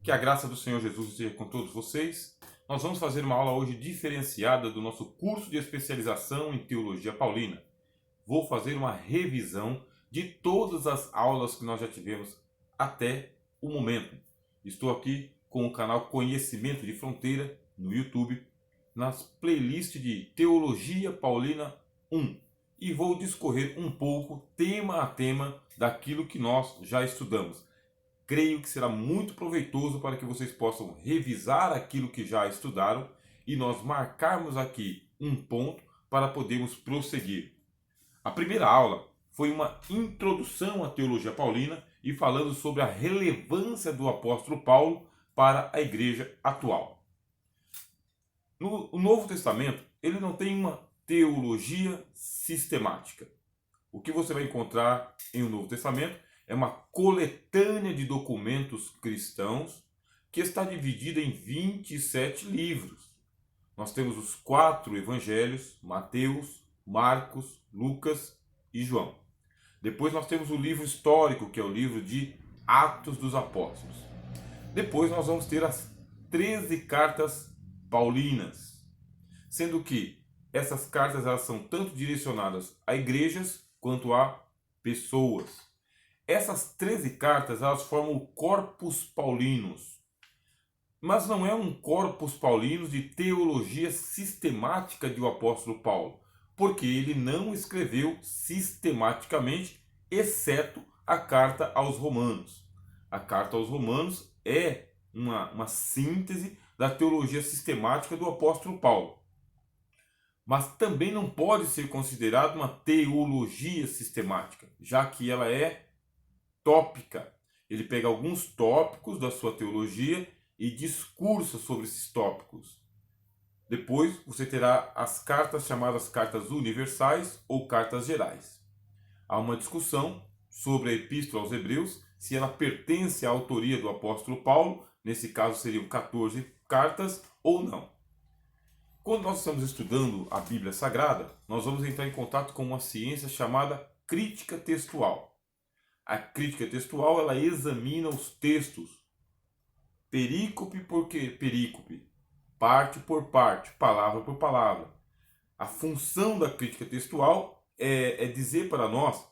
Que a graça do Senhor Jesus esteja com todos vocês. Nós vamos fazer uma aula hoje diferenciada do nosso curso de especialização em Teologia Paulina. Vou fazer uma revisão de todas as aulas que nós já tivemos até o momento. Estou aqui com o canal Conhecimento de Fronteira no YouTube, nas playlists de Teologia Paulina 1. E vou discorrer um pouco, tema a tema, daquilo que nós já estudamos. Creio que será muito proveitoso para que vocês possam revisar aquilo que já estudaram e nós marcarmos aqui um ponto para podermos prosseguir. A primeira aula foi uma introdução à teologia paulina e falando sobre a relevância do apóstolo Paulo para a igreja atual. No Novo Testamento, ele não tem uma teologia sistemática. O que você vai encontrar em o Novo Testamento é uma coletânea de documentos cristãos que está dividida em 27 livros. Nós temos os 4 evangelhos, Mateus, Marcos, Lucas e João. Depois nós temos o livro histórico, que é o livro de Atos dos Apóstolos. Depois nós vamos ter as 13 cartas paulinas, sendo que essas cartas elas são tanto direcionadas a igrejas quanto a pessoas. Essas 13 cartas elas formam o Corpus Paulinus, mas não é um Corpus Paulinus de teologia sistemática do apóstolo Paulo, porque ele não escreveu sistematicamente, exceto a carta aos Romanos. A carta aos Romanos é uma síntese da teologia sistemática do apóstolo Paulo, mas também não pode ser considerada uma teologia sistemática, já que ela é tópica. Ele pega alguns tópicos da sua teologia e discursa sobre esses tópicos. Depois você terá as cartas chamadas cartas universais ou cartas gerais. Há uma discussão sobre a Epístola aos Hebreus, se ela pertence à autoria do apóstolo Paulo, nesse caso seriam 14 cartas ou não. Quando nós estamos estudando a Bíblia Sagrada, nós vamos entrar em contato com uma ciência chamada crítica textual. A crítica textual ela examina os textos perícope por perícope, parte por parte, palavra por palavra. A função da crítica textual é dizer para nós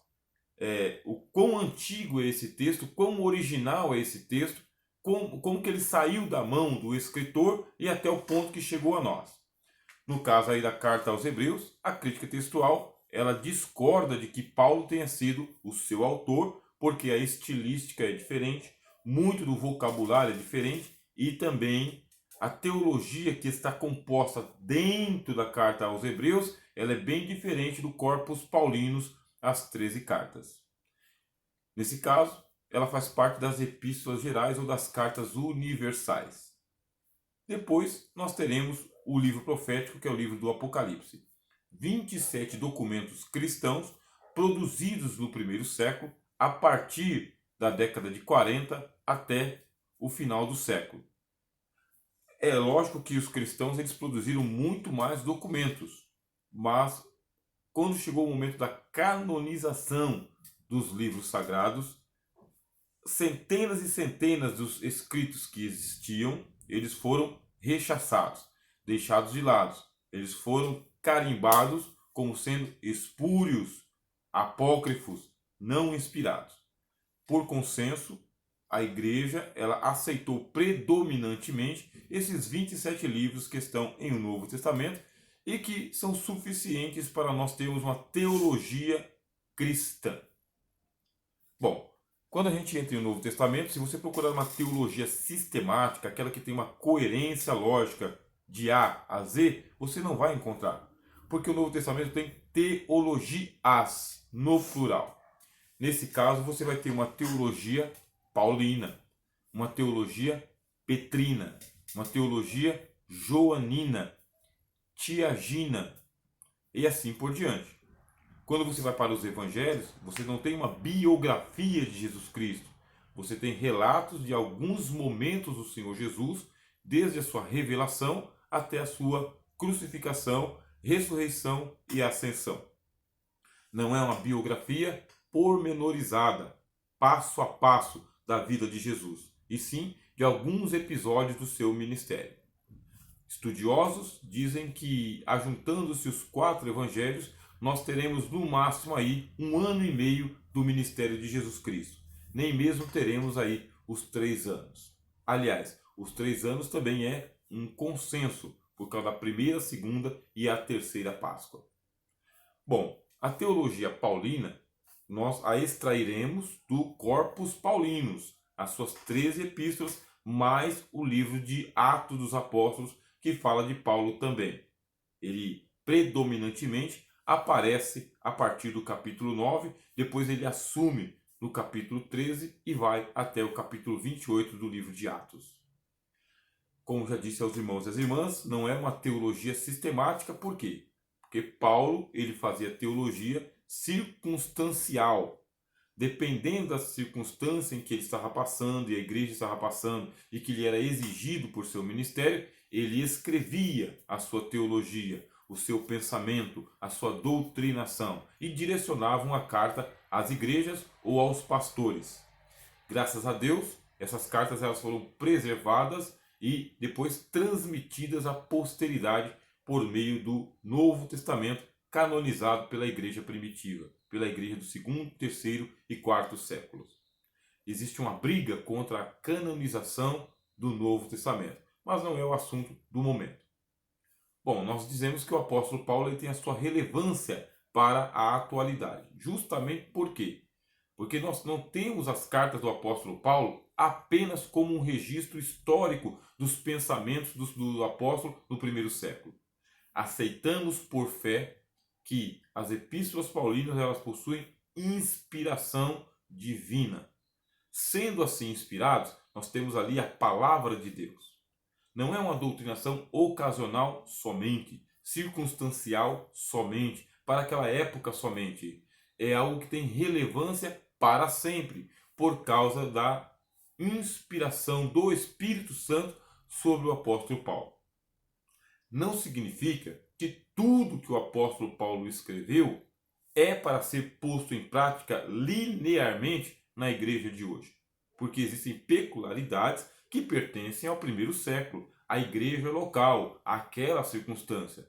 o quão antigo é esse texto, quão original é esse texto, como que ele saiu da mão do escritor e até o ponto que chegou a nós. No caso aí da carta aos Hebreus, a crítica textual ela discorda de que Paulo tenha sido o seu autor, porque a estilística é diferente, muito do vocabulário é diferente e também a teologia que está composta dentro da carta aos Hebreus, ela é bem diferente do Corpus Paulinus, as 13 cartas. Nesse caso, ela faz parte das epístolas gerais ou das cartas universais. Depois, nós teremos o livro profético, que é o livro do Apocalipse. 27 documentos cristãos produzidos no primeiro século, a partir da década de 40 até o final do século. É lógico que os cristãos eles produziram muito mais documentos, mas quando chegou o momento da canonização dos livros sagrados, centenas e centenas dos escritos que existiam, eles foram rechaçados, deixados de lado. Eles foram carimbados como sendo espúrios, apócrifos, não inspirados. Por consenso, a igreja ela aceitou predominantemente esses 27 livros que estão em o Novo Testamento e que são suficientes para nós termos uma teologia cristã. Bom, quando a gente entra no Novo Testamento, se você procurar uma teologia sistemática, aquela que tem uma coerência lógica de A a Z, você não vai encontrar. Porque o Novo Testamento tem teologias no plural. Nesse caso, você vai ter uma teologia paulina, uma teologia petrina, uma teologia joanina, tiagina e assim por diante. Quando você vai para os evangelhos, você não tem uma biografia de Jesus Cristo. Você tem relatos de alguns momentos do Senhor Jesus, desde a sua revelação até a sua crucificação, ressurreição e ascensão. Não é uma biografia pormenorizada, passo a passo da vida de Jesus. E sim, de alguns episódios do seu ministério. Estudiosos dizem que, ajuntando-se os 4 evangelhos, nós teremos no máximo aí 1 ano e meio do ministério de Jesus Cristo. Nem mesmo teremos aí os 3 anos. Aliás, os 3 anos também é um consenso, por causa da primeira, segunda e a terceira Páscoa. Bom, a teologia paulina, nós a extrairemos do Corpus Paulinus, as suas 13 epístolas, mais o livro de Atos dos Apóstolos, que fala de Paulo também. Ele predominantemente aparece a partir do capítulo 9, depois ele assume no capítulo 13 e vai até o capítulo 28 do livro de Atos. Como já disse aos irmãos e às irmãs, não é uma teologia sistemática, por quê? Porque Paulo ele fazia teologia circunstancial. Dependendo da circunstância em que ele estava passando e a igreja estava passando e que lhe era exigido por seu ministério, ele escrevia a sua teologia, o seu pensamento, a sua doutrinação e direcionava uma carta às igrejas ou aos pastores. Graças a Deus, essas cartas elas foram preservadas e depois transmitidas à posteridade por meio do Novo Testamento, canonizado pela igreja primitiva, pela igreja do 2º, 3º e 4º séculos. Existe uma briga contra a canonização do Novo Testamento, mas não é o assunto do momento. Bom, nós dizemos que o apóstolo Paulo ele tem a sua relevância para a atualidade. Justamente por quê? Porque nós não temos as cartas do apóstolo Paulo apenas como um registro histórico dos pensamentos do apóstolo no primeiro século. Aceitamos por fé que as epístolas paulinas elas possuem inspiração divina. Sendo assim inspirados, nós temos ali a palavra de Deus. Não é uma doutrinação ocasional somente, circunstancial somente, para aquela época somente. É algo que tem relevância para sempre, por causa da inspiração do Espírito Santo sobre o apóstolo Paulo. Não significa que tudo que o apóstolo Paulo escreveu é para ser posto em prática linearmente na igreja de hoje. Porque existem peculiaridades que pertencem ao primeiro século, à igreja local, àquela circunstância.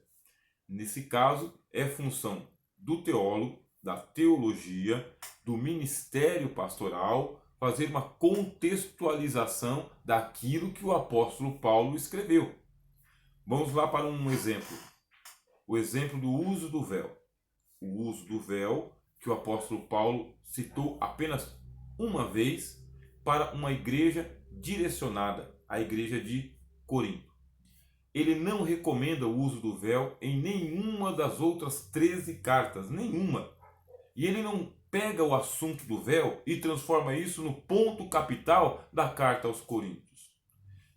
Nesse caso, é função do teólogo, da teologia, do ministério pastoral, fazer uma contextualização daquilo que o apóstolo Paulo escreveu. Vamos lá para um exemplo. O exemplo do uso do véu. O uso do véu que o apóstolo Paulo citou apenas uma vez para uma igreja direcionada, a igreja de Corinto. Ele não recomenda o uso do véu em nenhuma das outras 13 cartas, nenhuma. E ele não pega o assunto do véu e transforma isso no ponto capital da carta aos Coríntios.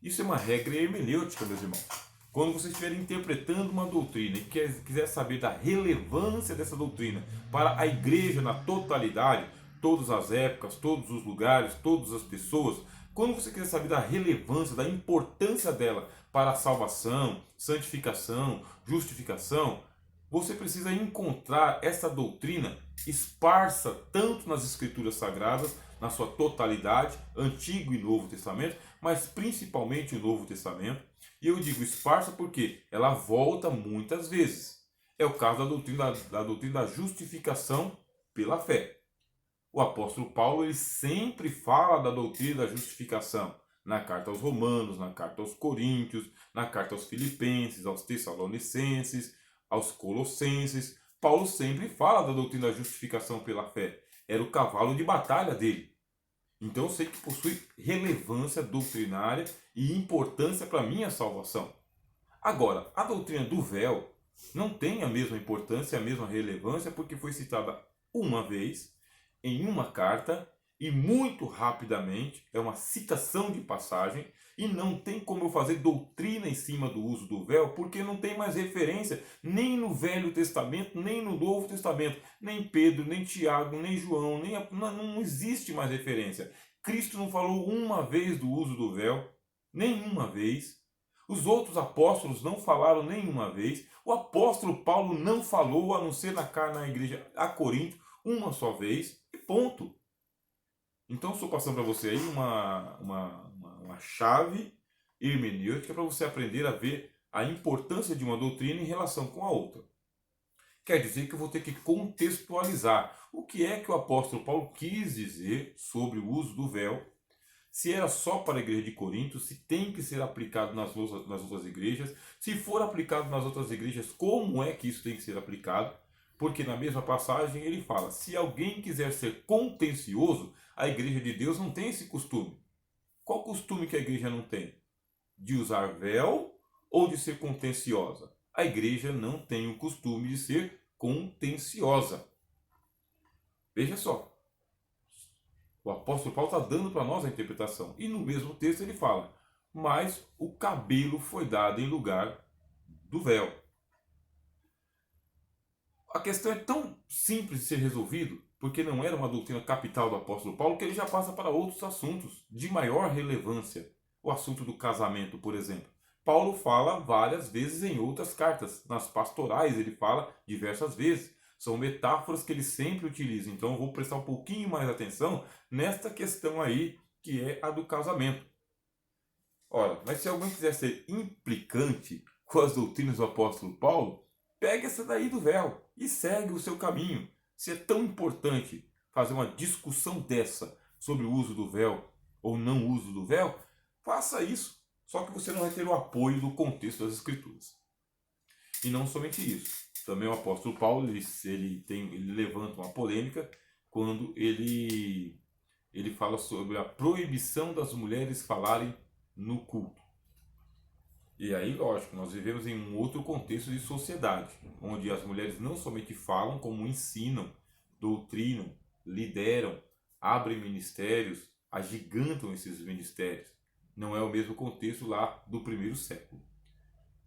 Isso é uma regra hermenêutica, meus irmãos. Quando você estiver interpretando uma doutrina e quiser saber da relevância dessa doutrina para a igreja na totalidade, todas as épocas, todos os lugares, todas as pessoas, quando você quiser saber da relevância, da importância dela para a salvação, santificação, justificação, você precisa encontrar essa doutrina esparsa tanto nas Escrituras Sagradas, na sua totalidade, Antigo e Novo Testamento, mas principalmente o Novo Testamento. E eu digo esparsa porque ela volta muitas vezes. É o caso da doutrina da justificação pela fé. O apóstolo Paulo ele sempre fala da doutrina da justificação na carta aos Romanos, na carta aos Coríntios, na carta aos Filipenses, aos Tessalonicenses, aos Colossenses. Paulo sempre fala da doutrina da justificação pela fé. Era o cavalo de batalha dele. Então eu sei que possui relevância doutrinária e importância para a minha salvação. Agora, a doutrina do véu não tem a mesma importância, a mesma relevância, porque foi citada uma vez, em uma carta, e muito rapidamente, é uma citação de passagem, e não tem como eu fazer doutrina em cima do uso do véu, porque não tem mais referência nem no Velho Testamento, nem no Novo Testamento. Nem Pedro, nem Tiago, nem João, não existe mais referência. Cristo não falou uma vez do uso do véu, nenhuma vez. Os outros apóstolos não falaram nenhuma vez. O apóstolo Paulo não falou, a não ser na igreja a Corinto, uma só vez, e ponto. Então estou passando para você aí uma uma chave hermenêutica para você aprender a ver a importância de uma doutrina em relação com a outra. Quer dizer que eu vou ter que contextualizar o que é que o apóstolo Paulo quis dizer sobre o uso do véu, se era só para a igreja de Corinto, se tem que ser aplicado nas outras igrejas, se for aplicado nas outras igrejas, como é que isso tem que ser aplicado, porque na mesma passagem ele fala, se alguém quiser ser contencioso, a igreja de Deus não tem esse costume. Qual costume que a igreja não tem? De usar véu ou de ser contenciosa? A igreja não tem o costume de ser contenciosa. Veja só. O apóstolo Paulo está dando para nós a interpretação. E no mesmo texto ele fala, mas o cabelo foi dado em lugar do véu. A questão é tão simples de ser resolvido, porque não era uma doutrina capital do apóstolo Paulo, que ele já passa para outros assuntos de maior relevância. O assunto do casamento, por exemplo. Paulo fala várias vezes em outras cartas. Nas pastorais ele fala diversas vezes. São metáforas que ele sempre utiliza. Então eu vou prestar um pouquinho mais atenção nesta questão aí, que é a do casamento. Ora, mas se alguém quiser ser implicante com as doutrinas do apóstolo Paulo, pega essa daí do véu e segue o seu caminho. Se é tão importante fazer uma discussão dessa sobre o uso do véu ou não uso do véu, faça isso. Só que você não vai ter o apoio do contexto das Escrituras. E não somente isso. Também o apóstolo Paulo ele levanta uma polêmica quando ele fala sobre a proibição das mulheres falarem no culto. E aí, lógico, nós vivemos em um outro contexto de sociedade, onde as mulheres não somente falam, como ensinam, doutrinam, lideram, abrem ministérios, agigantam esses ministérios. Não é o mesmo contexto lá do primeiro século.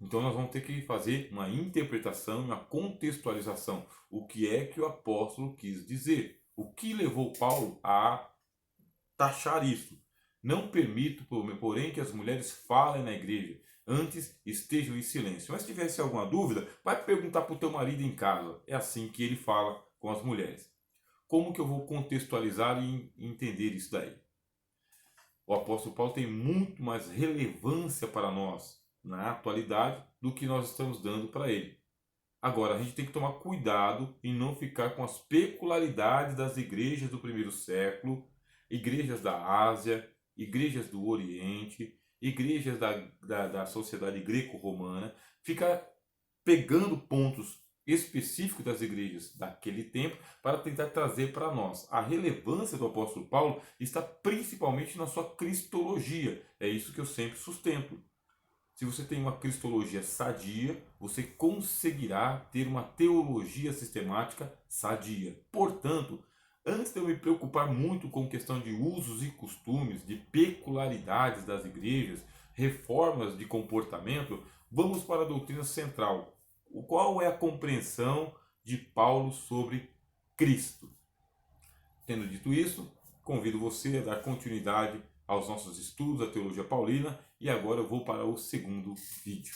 Então nós vamos ter que fazer uma interpretação, uma contextualização. O que é que o apóstolo quis dizer? O que levou Paulo a taxar isso? Não permito, porém, que as mulheres falem na igreja. Antes estejam em silêncio. Mas se tivesse alguma dúvida, vai perguntar para o teu marido em casa. É assim que ele fala com as mulheres. Como que eu vou contextualizar e entender isso daí? O apóstolo Paulo tem muito mais relevância para nós na atualidade do que nós estamos dando para ele. Agora, a gente tem que tomar cuidado em não ficar com as peculiaridades das igrejas do primeiro século, igrejas da Ásia, igrejas do Oriente, igrejas da sociedade greco-romana, ficar pegando pontos específicos das igrejas daquele tempo para tentar trazer para nós. A relevância do apóstolo Paulo está principalmente na sua cristologia. É isso que eu sempre sustento. Se você tem uma cristologia sadia, você conseguirá ter uma teologia sistemática sadia. Portanto, antes de eu me preocupar muito com questão de usos e costumes, de peculiaridades das igrejas, reformas de comportamento, vamos para a doutrina central. Qual é a compreensão de Paulo sobre Cristo? Tendo dito isso, convido você a dar continuidade aos nossos estudos da teologia paulina e agora eu vou para o segundo vídeo.